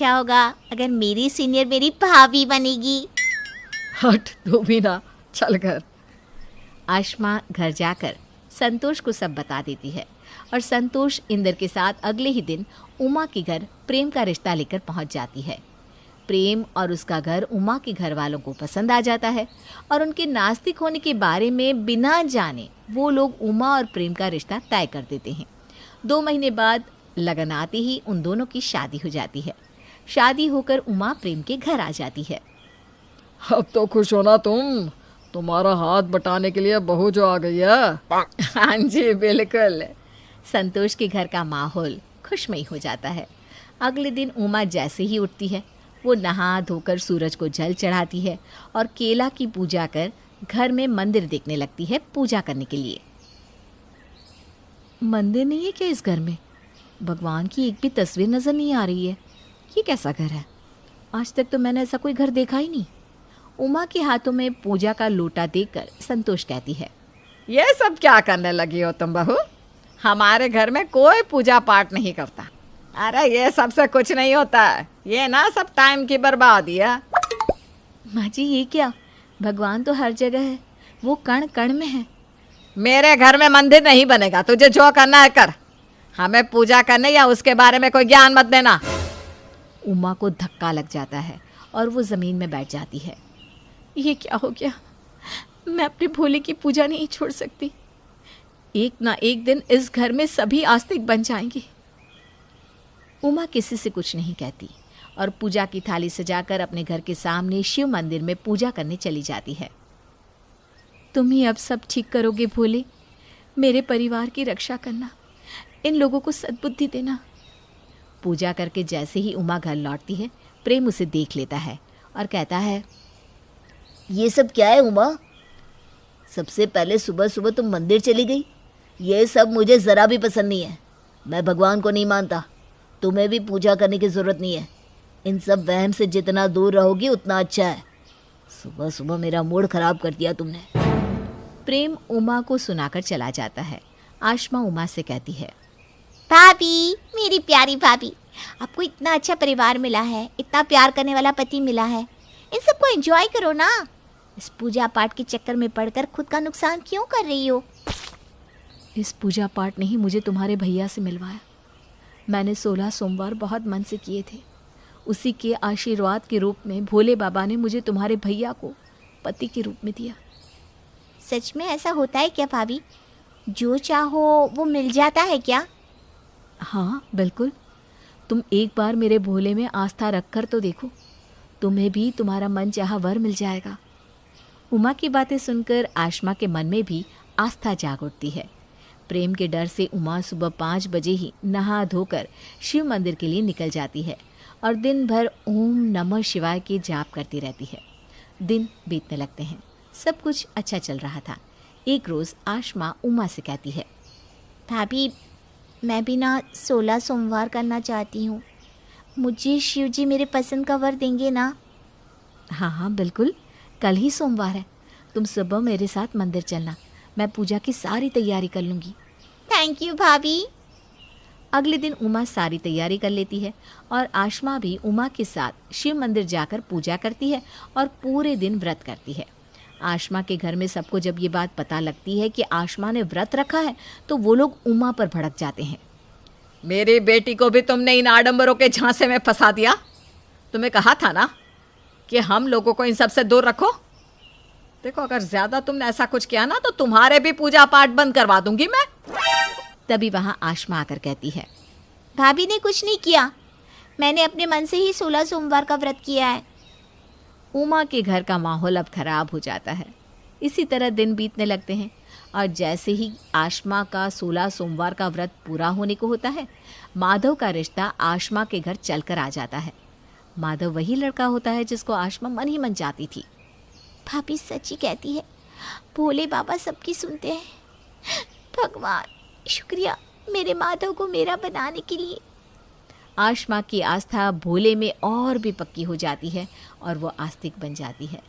अच्छा होगा अगर मेरी सीनियर मेरी भाभी बनेगी। हट तू भी ना, चल घर। आशमा घर जाकर संतोष को सब बता देती है और संतोष इंदर के साथ अगले ही दिन उमा के घर प्रेम का रिश्ता लेकर पहुंच जाती है। प्रेम और उसका घर उमा के घर वालों को पसंद आ जाता है और उनके नास्तिक होने के बारे में बिना जाने वो लोग उमा और प्रेम का रिश्ता तय कर देते हैं। 2 महीने बाद लगन आते ही उन दोनों की शादी हो जाती है। शादी होकर उमा प्रेम के घर आ जाती है। अब तो खुश हो ना तुम, तुम्हारा हाथ बटाने के लिए बहू जो आ गई है। हाँ जी बिल्कुल। संतोष के घर का माहौल खुशमयी हो जाता है। अगले दिन उमा जैसे ही उठती है वो नहा धोकर सूरज को जल चढ़ाती है और केला की पूजा कर घर में मंदिर देखने लगती है पूजा करने के लिए। मंदिर नहीं है क्या इस घर में? भगवान की एक भी तस्वीर नजर नहीं आ रही है। ये कैसा घर है? आज तक तो मैंने ऐसा कोई घर देखा ही नहीं। उमा के हाथों में पूजा का लोटा देखकर संतोष कहती है, ये सब क्या करने लगी हो तुम बहू? हमारे घर में कोई पूजा पाठ नहीं करता। अरे ये सबसे कुछ नहीं होता है, ये ना सब टाइम की बर्बादी है। माँ जी ये क्या? भगवान तो हर जगह है, वो कण कण में है। मेरे घर में मंदिर नहीं बनेगा, तुझे जो करना है कर। हमें पूजा करने या उसके बारे में कोई ज्ञान मत देना। उमा को धक्का लग जाता है और वो ज़मीन में बैठ जाती है। ये क्या हो गया? मैं अपने भोले की पूजा नहीं छोड़ सकती। एक ना एक दिन इस घर में सभी आस्तिक बन जाएंगे। उमा किसी से कुछ नहीं कहती और पूजा की थाली सजाकर अपने घर के सामने शिव मंदिर में पूजा करने चली जाती है। तुम ही अब सब ठीक करोगे भोले। मेरे परिवार की रक्षा करना, इन लोगों को सद्बुद्धि देना। पूजा करके जैसे ही उमा घर लौटती है प्रेम उसे देख लेता है और कहता है, ये सब क्या है उमा? सबसे पहले सुबह सुबह तुम मंदिर चली गई। ये सब मुझे ज़रा भी पसंद नहीं है। मैं भगवान को नहीं मानता। तुम्हें भी पूजा करने की ज़रूरत नहीं है। इन सब वहम से जितना दूर रहोगी उतना अच्छा है। सुबह सुबह मेरा मूड ख़राब कर दिया तुमने। प्रेम उमा को सुनाकर चला जाता है। आशमा उमा से कहती है, भाभी, मेरी प्यारी भाभी, आपको इतना अच्छा परिवार मिला है, इतना प्यार करने वाला पति मिला है। इन सबको एंजॉय करो ना। इस पूजा पाठ के चक्कर में पड़कर खुद का नुकसान क्यों कर रही हो? इस पूजा पाठ ने ही मुझे तुम्हारे भैया से मिलवाया। मैंने 16 सोमवार बहुत मन से किए थे। उसी के आशीर्वाद के रूप में भोले बाबा ने मुझे तुम्हारे भैया को पति के रूप में दिया। सच में ऐसा होता है क्या भाभी? जो चाहो वो मिल जाता है क्या? हाँ बिल्कुल। तुम एक बार मेरे भोले में आस्था रखकर तो देखो, तुम्हें भी तुम्हारा मन चाहा वर मिल जाएगा। उमा की बातें सुनकर आशमा के मन में भी आस्था जाग उठती है। प्रेम के डर से उमा सुबह 5 बजे ही नहा धोकर शिव मंदिर के लिए निकल जाती है और दिन भर ओम नमः शिवाय के जाप करती रहती है। दिन बीतने लगते हैं। सब कुछ अच्छा चल रहा था। एक रोज़ आशमा उमा से कहती है, भाभी, मैं भी ना 16 सोमवार करना चाहती हूँ। मुझे शिव जी मेरे पसंद का वर देंगे ना? हाँ हाँ बिल्कुल, कल ही सोमवार है। तुम सुबह मेरे साथ मंदिर चलना, मैं पूजा की सारी तैयारी कर लूँगी। थैंक यू भाभी। अगले दिन उमा सारी तैयारी कर लेती है और आशमा भी उमा के साथ शिव मंदिर जाकर पूजा करती है और पूरे दिन व्रत करती है। आशमा के घर में सबको जब ये बात पता लगती है कि आशमा ने व्रत रखा है तो वो लोग उमा पर भड़क जाते हैं। मेरी बेटी को भी तुमने इन आडंबरों के झांसे में फंसा दिया। तुम्हें कहा था ना कि हम लोगों को इन सब से दूर रखो। देखो, अगर ज्यादा तुमने ऐसा कुछ किया ना तो तुम्हारे भी पूजा पाठ बंद करवा दूंगी मैं। तभी वहाँ आशमा आकर कहती है, भाभी ने कुछ नहीं किया। मैंने अपने मन से ही 16 सोमवार का व्रत किया है। उमा के घर का माहौल अब खराब हो जाता है। इसी तरह दिन बीतने लगते हैं और जैसे ही आशमा का 16 सोमवार का व्रत पूरा होने को होता है, माधव का रिश्ता आशमा के घर चलकर आ जाता है। माधव वही लड़का होता है जिसको आशमा मन ही मन चाहती थी। भाभी सच ही कहती है, भोले बाबा सबकी सुनते हैं। भगवान शुक्रिया मेरे माधव को मेरा बनाने के लिए। आशमा की आस्था भोले में और भी पक्की हो जाती है और वो आस्तिक बन जाती है।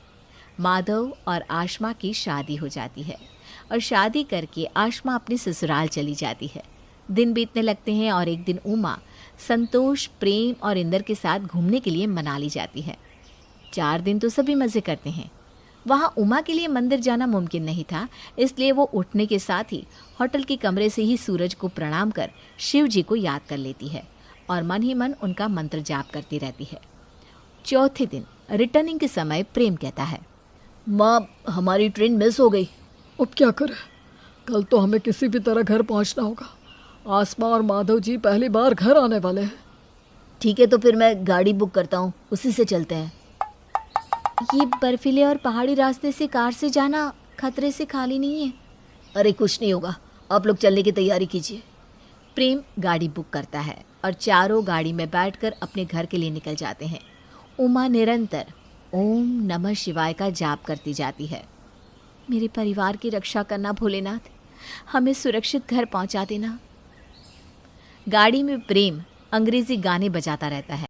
माधव और आशमा की शादी हो जाती है और शादी करके आशमा अपने ससुराल चली जाती है। दिन बीतने लगते हैं और एक दिन उमा संतोष, प्रेम और इंदर के साथ घूमने के लिए मनाली जाती है। 4 दिन तो सभी मज़े करते हैं। वहाँ उमा के लिए मंदिर जाना मुमकिन नहीं था, इसलिए वो उठने के साथ ही होटल के कमरे से ही सूरज को प्रणाम कर शिव जी को याद कर लेती है और मन ही मन उनका मंत्र जाप करती रहती है। चौथे दिन रिटर्निंग के समय प्रेम कहता है, माँ, हमारी ट्रेन मिस हो गई। अब क्या करें? कल तो हमें किसी भी तरह घर पहुंचना होगा। आसमा और माधव जी पहली बार घर आने वाले हैं। ठीक है, तो फिर मैं गाड़ी बुक करता हूँ, उसी से चलते हैं। ये बर्फीले और पहाड़ी रास्ते से कार से जाना खतरे से खाली नहीं है। अरे कुछ नहीं होगा, आप लोग चलने की तैयारी कीजिए। प्रेम गाड़ी बुक करता है और चारों गाड़ी में बैठकर अपने घर के लिए निकल जाते हैं। उमा निरंतर ओम नमः शिवाय का जाप करती जाती है। मेरे परिवार की रक्षा करना भोलेनाथ, हमें सुरक्षित घर पहुंचा देना। गाड़ी में प्रेम अंग्रेजी गाने बजाता रहता है।